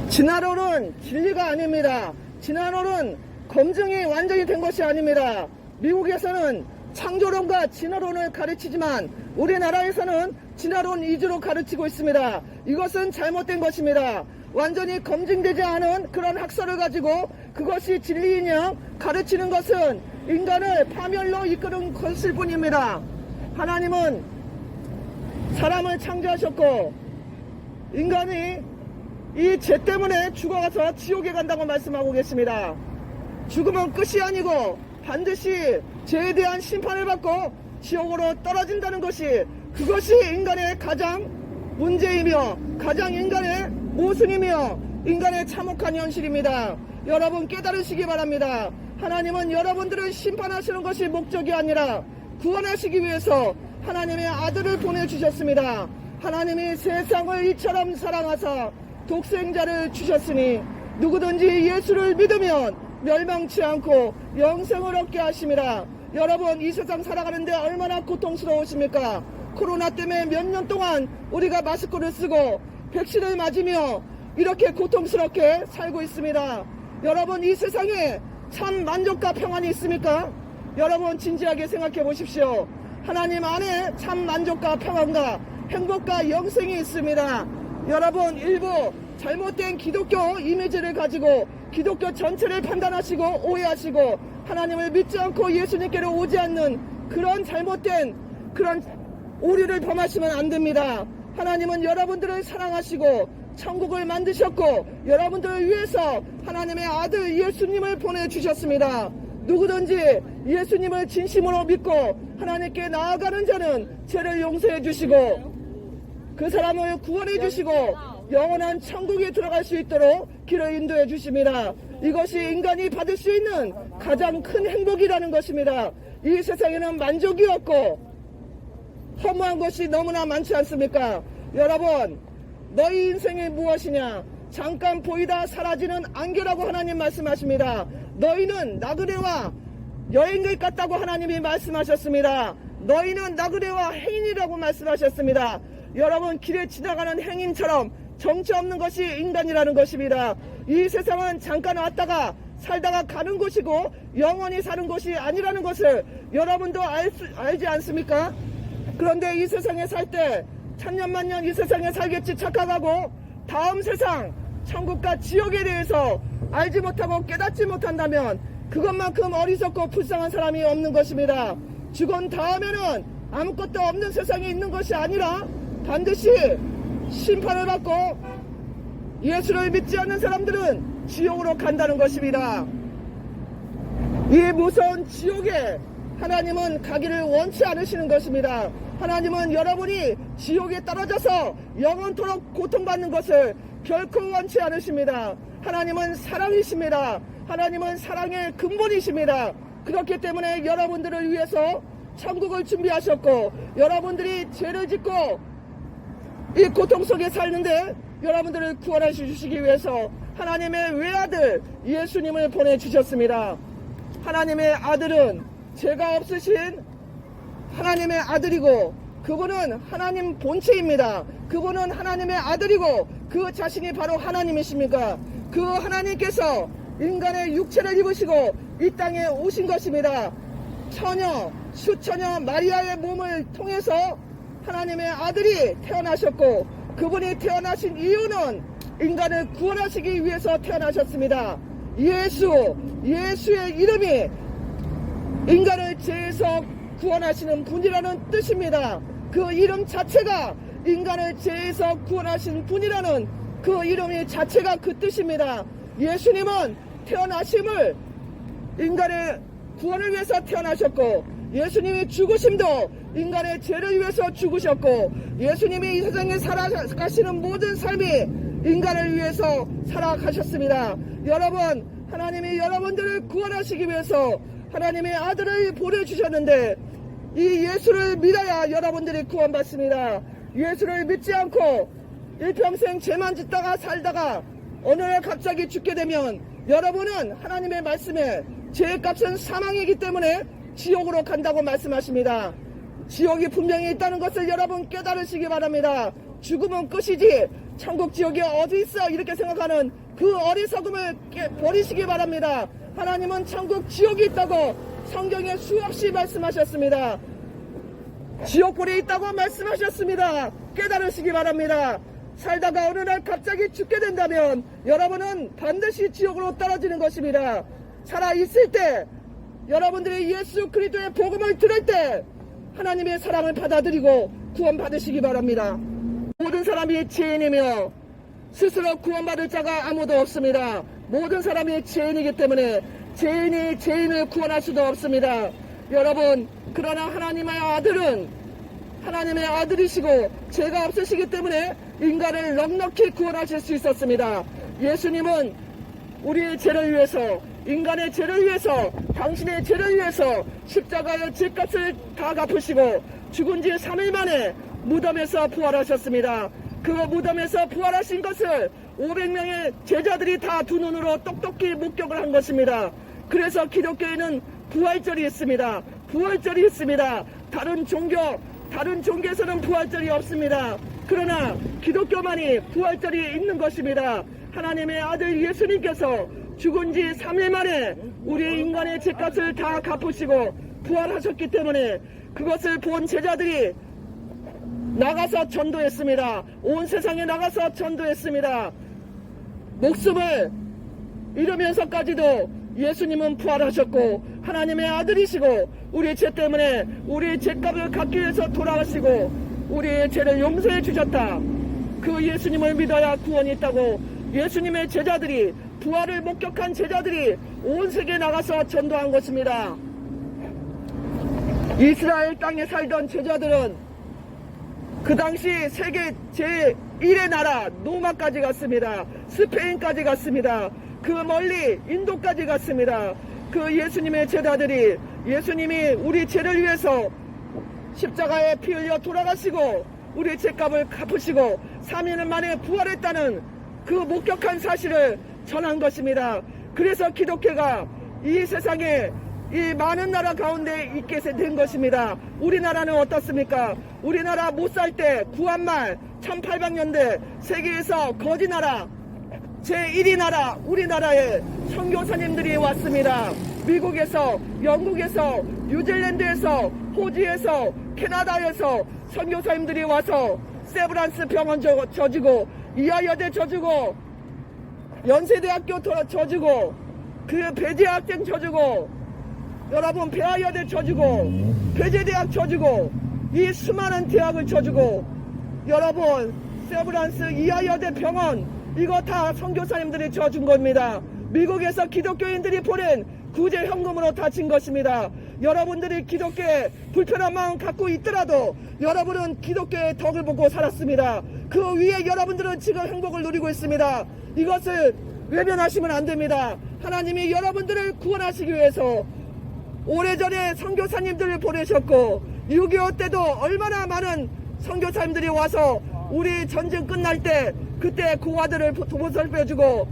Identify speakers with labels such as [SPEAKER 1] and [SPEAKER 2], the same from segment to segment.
[SPEAKER 1] 진화론은 진리가 아닙니다. 진화론은 검증이 완전히 된 것이 아닙니다. 미국에서는 창조론과 진화론을 가르치지만 우리나라에서는 진화론 위주로 가르치고 있습니다. 이것은 잘못된 것입니다. 완전히 검증되지 않은 그런 학설을 가지고 그것이 진리이냐 가르치는 것은 인간을 파멸로 이끄는 것일 뿐입니다. 하나님은 사람을 창조하셨고 인간이 이 죄 때문에 죽어가서 지옥에 간다고 말씀하고 계십니다. 죽음은 끝이 아니고 반드시 죄에 대한 심판을 받고 지옥으로 떨어진다는 것이 그것이 인간의 가장 문제이며 가장 인간의 모순이며 인간의 참혹한 현실입니다. 여러분 깨달으시기 바랍니다. 하나님은 여러분들을 심판하시는 것이 목적이 아니라 구원하시기 위해서 하나님의 아들을 보내주셨습니다. 하나님이 세상을 이처럼 사랑하사 독생자를 주셨으니 누구든지 예수를 믿으면 멸망치 않고 영생을 얻게 하심이라. 여러분 이 세상 살아가는데 얼마나 고통스러우십니까? 코로나 때문에 몇 년 동안 우리가 마스크를 쓰고 백신을 맞으며 이렇게 고통스럽게 살고 있습니다. 여러분 이 세상에 참 만족과 평안이 있습니까? 여러분 진지하게 생각해 보십시오. 하나님 안에 참 만족과 평안과 행복과 영생이 있습니다. 여러분 일부 잘못된 기독교 이미지를 가지고 기독교 전체를 판단하시고 오해하시고 하나님을 믿지 않고 예수님께로 오지 않는 그런 잘못된 그런 오류를 범하시면 안 됩니다. 하나님은 여러분들을 사랑하시고 천국을 만드셨고 여러분들을 위해서 하나님의 아들 예수님을 보내주셨습니다. 누구든지 예수님을 진심으로 믿고 하나님께 나아가는 자는 죄를 용서해 주시고 그 사람을 구원해 주시고 영원한 천국에 들어갈 수 있도록 길을 인도해 주십니다. 이것이 인간이 받을 수 있는 가장 큰 행복이라는 것입니다. 이 세상에는 만족이 없고 허무한 것이 너무나 많지 않습니까? 여러분 너희 인생이 무엇이냐? 잠깐 보이다 사라지는 안개라고 하나님 말씀하십니다. 너희는 나그네와 여행을 갔다고 하나님이 말씀하셨습니다. 너희는 나그네와 행인이라고 말씀하셨습니다. 여러분 길에 지나가는 행인처럼 정체 없는 것이 인간이라는 것입니다. 이 세상은 잠깐 왔다가 살다가 가는 곳이고 영원히 사는 곳이 아니라는 것을 여러분도 알지 않습니까? 그런데 이 세상에 살 때 천년만년 이 세상에 살겠지 착각하고 다음 세상 천국과 지옥에 대해서 알지 못하고 깨닫지 못한다면 그것만큼 어리석고 불쌍한 사람이 없는 것입니다. 죽은 다음에는 아무것도 없는 세상에 있는 것이 아니라 반드시 심판을 받고 예수를 믿지 않는 사람들은 지옥으로 간다는 것입니다. 이 무서운 지옥에 하나님은 가기를 원치 않으시는 것입니다. 하나님은 여러분이 지옥에 떨어져서 영원토록 고통받는 것을 결코 원치 않으십니다. 하나님은 사랑이십니다. 하나님은 사랑의 근본이십니다. 그렇기 때문에 여러분들을 위해서 천국을 준비하셨고 여러분들이 죄를 짓고 이 고통 속에 살는데 여러분들을 구원해 주시기 위해서 하나님의 외아들 예수님을 보내주셨습니다. 하나님의 아들은 죄가 없으신 하나님의 아들이고 그분은 하나님 본체입니다. 그분은 하나님의 아들이고 그 자신이 바로 하나님이십니까? 그 하나님께서 인간의 육체를 입으시고 이 땅에 오신 것입니다. 처녀 수처녀 마리아의 몸을 통해서 하나님의 아들이 태어나셨고 그분이 태어나신 이유는 인간을 구원하시기 위해서 태어나셨습니다. 예수의 이름이 인간을 죄에서 구원하시는 분이라는 뜻입니다. 그 이름 자체가 인간을 죄에서 구원하신 분이라는 그 이름이 자체가 그 뜻입니다. 예수님은 태어나심을 인간의 구원을 위해서 태어나셨고 예수님이 죽으심도 인간의 죄를 위해서 죽으셨고 예수님이 이 세상에 살아가시는 모든 삶이 인간을 위해서 살아가셨습니다. 여러분 하나님이 여러분들을 구원하시기 위해서 하나님의 아들을 보내주셨는데 이 예수를 믿어야 여러분들이 구원받습니다. 예수를 믿지 않고 일평생 죄만 짓다가 살다가 어느 날 갑자기 죽게 되면 여러분은 하나님의 말씀에 죄의 값은 사망이기 때문에 지옥으로 간다고 말씀하십니다. 지옥이 분명히 있다는 것을 여러분 깨달으시기 바랍니다. 죽으면 끝이지 천국 지옥이 어디 있어 이렇게 생각하는 그 어리석음을 버리시기 바랍니다. 하나님은 천국 지옥이 있다고 성경에 수없이 말씀하셨습니다. 지옥불이 있다고 말씀하셨습니다. 깨달으시기 바랍니다. 살다가 어느 날 갑자기 죽게 된다면 여러분은 반드시 지옥으로 떨어지는 것입니다. 살아있을 때 여러분들이 예수 그리스도의 복음을 들을 때 하나님의 사랑을 받아들이고 구원받으시기 바랍니다. 모든 사람이 죄인이며 스스로 구원받을 자가 아무도 없습니다. 모든 사람이 죄인이기 때문에 죄인이 죄인을 구원할 수도 없습니다. 여러분, 그러나 하나님의 아들은 하나님의 아들이시고 죄가 없으시기 때문에 인간을 넉넉히 구원하실 수 있었습니다. 예수님은 우리의 죄를 위해서, 인간의 죄를 위해서, 당신의 죄를 위해서 십자가의 죄값을 다 갚으시고 죽은 지 3일 만에 무덤에서 부활하셨습니다. 그 무덤에서 부활하신 것을 500명의 제자들이 다 두 눈으로 똑똑히 목격을 한 것입니다. 그래서 기독교에는 부활절이 있습니다. 부활절이 있습니다. 다른 종교에서는 부활절이 없습니다. 그러나 기독교만이 부활절이 있는 것입니다. 하나님의 아들 예수님께서 죽은 지 3일 만에 우리 인간의 죄값을 다 갚으시고 부활하셨기 때문에 그것을 본 제자들이 나가서 전도했습니다. 온 세상에 나가서 전도했습니다. 목숨을 잃으면서까지도 예수님은 부활하셨고 하나님의 아들이시고 우리 죄 때문에 우리의 죄값을 갚기 위해서 돌아가시고 우리의 죄를 용서해 주셨다. 그 예수님을 믿어야 구원이 있다고 예수님의 제자들이, 부활을 목격한 제자들이 온 세계에 나가서 전도한 것입니다. 이스라엘 땅에 살던 제자들은 그 당시 세계 제1의 나라 로마까지 갔습니다. 스페인까지 갔습니다. 그 멀리 인도까지 갔습니다. 그 예수님의 제자들이 예수님이 우리 죄를 위해서 십자가에 피 흘려 돌아가시고 우리 죄값을 갚으시고 3일 만에 부활했다는 그 목격한 사실을 전한 것입니다. 그래서 기독교가 이 세상에 이 많은 나라 가운데 있게 된 것입니다. 우리나라는 어떻습니까? 우리나라 못 살 때 구한말 1800년대 세계에서 거지 나라 제1위 나라 우리나라에 선교사님들이 왔습니다. 미국에서, 영국에서, 뉴질랜드에서, 호주에서, 캐나다에서 선교사님들이 와서 세브란스 병원 져주고 이하여대 져주고 연세대학교 져주고 그 배재학생 져주고 여러분 배하여대 져주고 배재대학 져주고 이 수많은 대학을 져주고 여러분 세브란스 이하여대 병원 이거 다 선교사님들이 져준 겁니다. 미국에서 기독교인들이 보낸 구제 현금으로 다 진 것입니다. 여러분들이 기독교에 불편한 마음 갖고 있더라도 여러분은 기독교의 덕을 보고 살았습니다. 그 위에 여러분들은 지금 행복을 누리고 있습니다. 이것을 외면하시면 안 됩니다. 하나님이 여러분들을 구원하시기 위해서 오래전에 선교사님들을 보내셨고 6.25 때도 얼마나 많은 선교사님들이 와서 우리 전쟁 끝날 때 그때 고아들을 보살펴주고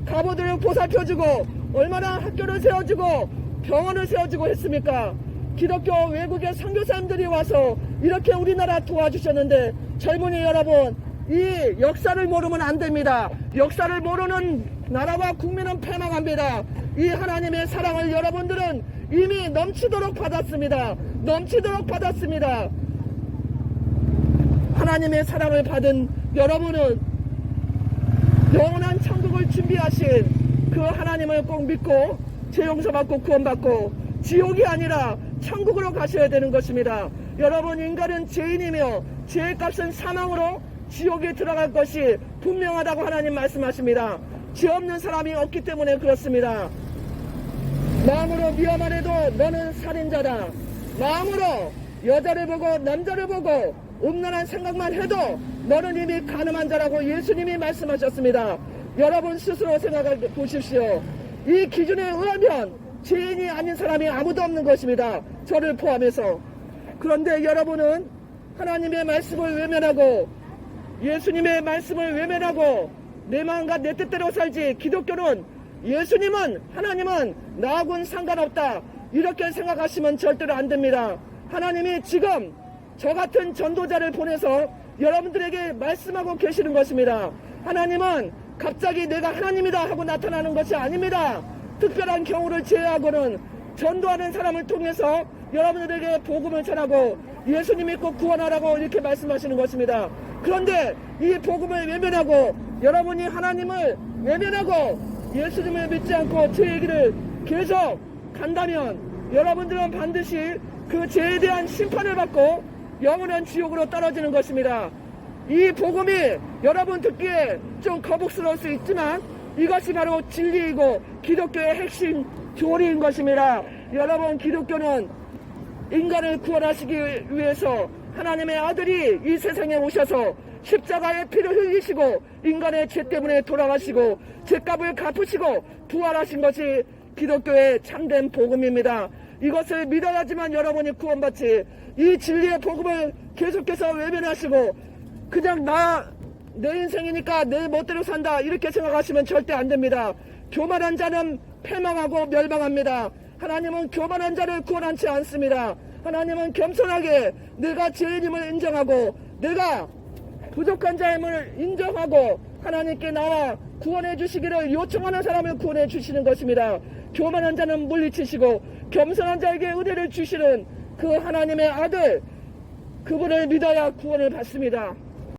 [SPEAKER 1] 가보들을 보살펴주고 얼마나 학교를 세워주고 병원을 세워주고 했습니까? 기독교 외국의 선교사님들이 와서 이렇게 우리나라 도와주셨는데 젊은이 여러분 이 역사를 모르면 안 됩니다. 역사를 모르는 나라와 국민은 패망합니다. 이 하나님의 사랑을 여러분들은 이미 넘치도록 받았습니다. 넘치도록 받았습니다. 하나님의 사랑을 받은 여러분은 영원한 천국을 준비하신 그 하나님을 꼭 믿고 죄 용서받고 구원받고 지옥이 아니라 천국으로 가셔야 되는 것입니다. 여러분 인간은 죄인이며 죄의 값은 사망으로 지옥에 들어갈 것이 분명하다고 하나님 말씀하십니다. 죄 없는 사람이 없기 때문에 그렇습니다. 마음으로 미워만 해도 너는 살인자다. 마음으로 여자를 보고 남자를 보고 음란한 생각만 해도 너는 이미 간음한 자라고 예수님이 말씀하셨습니다. 여러분 스스로 생각해 보십시오. 이 기준에 의하면 죄인이 아닌 사람이 아무도 없는 것입니다. 저를 포함해서. 그런데 여러분은 하나님의 말씀을 외면하고 예수님의 말씀을 외면하고 내 마음과 내 뜻대로 살지 기독교는 예수님은 하나님은 나하고는 상관없다 이렇게 생각하시면 절대로 안 됩니다. 하나님이 지금 저 같은 전도자를 보내서 여러분들에게 말씀하고 계시는 것입니다. 하나님은 갑자기 내가 하나님이다 하고 나타나는 것이 아닙니다. 특별한 경우를 제외하고는 전도하는 사람을 통해서 여러분들에게 복음을 전하고 예수님 믿고 구원하라고 이렇게 말씀하시는 것입니다. 그런데 이 복음을 외면하고 여러분이 하나님을 외면하고 예수님을 믿지 않고 제 얘기를 계속 간다면 여러분들은 반드시 그 죄에 대한 심판을 받고 영원한 지옥으로 떨어지는 것입니다. 이 복음이 여러분 듣기에 좀 거북스러울 수 있지만 이것이 바로 진리이고 기독교의 핵심 교리인 것입니다. 여러분, 기독교는 인간을 구원하시기 위해서 하나님의 아들이 이 세상에 오셔서 십자가의 피를 흘리시고 인간의 죄 때문에 돌아가시고 죄값을 갚으시고 부활하신 것이 기독교의 참된 복음입니다. 이것을 믿어야지만 여러분이 구원받지, 이 진리의 복음을 계속해서 외면하시고 그냥 내 인생이니까 내 멋대로 산다 이렇게 생각하시면 절대 안 됩니다. 교만한 자는 패망하고 멸망합니다. 하나님은 교만한 자를 구원하지 않습니다. 하나님은 겸손하게 내가 죄인임을 인정하고 내가 부족한 자임을 인정하고 하나님께 나와 구원해 주시기를 요청하는 사람을 구원해 주시는 것입니다. 교만한 자는 물리치시고 겸손한 자에게 은혜를 주시는 그 하나님의 아들, 그분을 믿어야 구원을 받습니다.